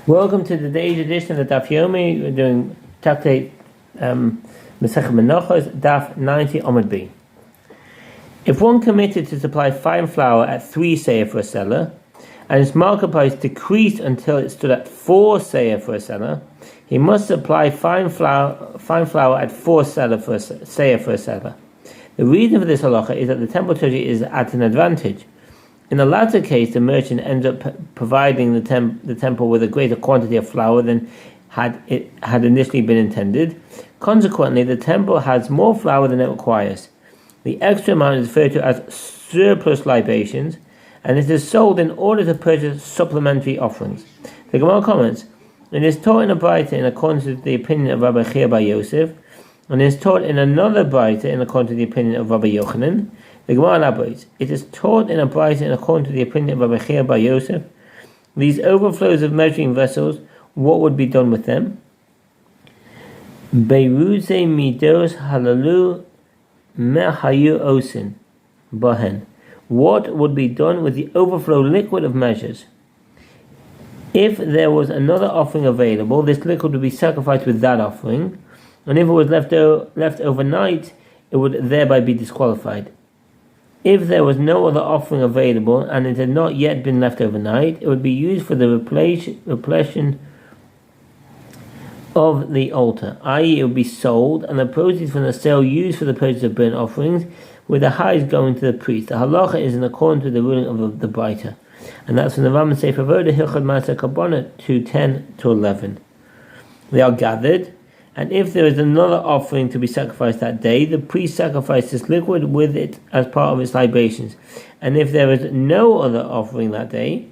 Welcome to today's edition of the Daf Yomi. We're doing Takte Menachot Daf 90 Amud B. If one committed to supply fine flour at 3 seah for a seller, and its market price decreased until it stood at 4 seah for a seller, he must supply fine flour at 4 seah for a seller. The reason for this halacha is that the temple treasury is at an advantage. In the latter case, the merchant ends up providing the temple with a greater quantity of flour than had initially been intended. Consequently, the temple has more flour than it requires. The extra amount is referred to as surplus libations, and it is sold in order to purchase supplementary offerings. The Gemara comments, it is taught in a Braita in accordance with the opinion of Rabbi Chia bar Yosef, and it is taught in another Braita in accordance with the opinion of Rabbi Yochanan. The Gemara elaborates, it is taught in a Braita in accordance with the opinion of Rabbi Chia bar Yosef. These overflows of measuring vessels, what would be done with them? Beiruze midos halalu mehayu osin bahen. What would be done with the overflow liquid of measures? If there was another offering available, this liquid would be sacrificed with that offering, and if it was left overnight, it would thereby be disqualified. If there was no other offering available and it had not yet been left overnight, it would be used for the replenishing of the altar, i.e. it would be sold, and the proceeds from the sale used for the purchase of burnt offerings, with the highs going to the priest. The halacha is in accordance with the ruling of the Braita, and that's from the Rambam Sefer Avoda Hilchot Maaser Kabbalah 2:10-11. They are gathered, and if there is another offering to be sacrificed that day, the priest sacrifices liquid with it as part of its libations. And if there is no other offering that day,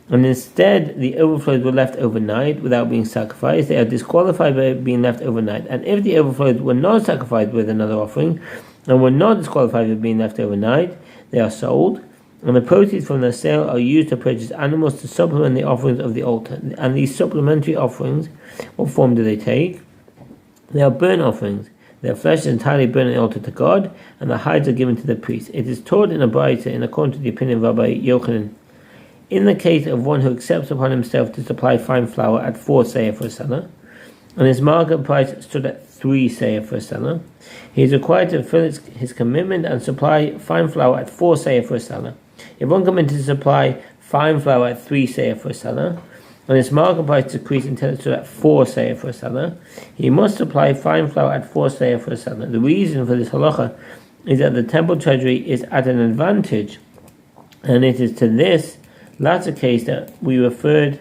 and instead the overflows were left overnight without being sacrificed, they are disqualified by being left overnight. And if the overflows were not sacrificed with another offering, and were not disqualified by being left overnight, they are sold, and the proceeds from the sale are used to purchase animals to supplement the offerings of the altar. And these supplementary offerings, what form do they take? They are burnt offerings. Their flesh is entirely burned on the altar to God, and the hides are given to the priest. It is taught in a Braita in accordance with the opinion of Rabbi Yochanan. In the case of one who accepts upon himself to supply fine flour at 4 seah for a seller, and his market price stood at 3 seah for a seller, he is required to fulfill his commitment and supply fine flour at 4 seah for a seller. If one committed to supply fine flour at 3 seah for a seller, and his market price decreased until it stood at 4 seah for a seller, he must supply fine flour at 4 seah for a seller. The reason for this halacha is that the temple treasury is at an advantage, and it is to this latter case that we referred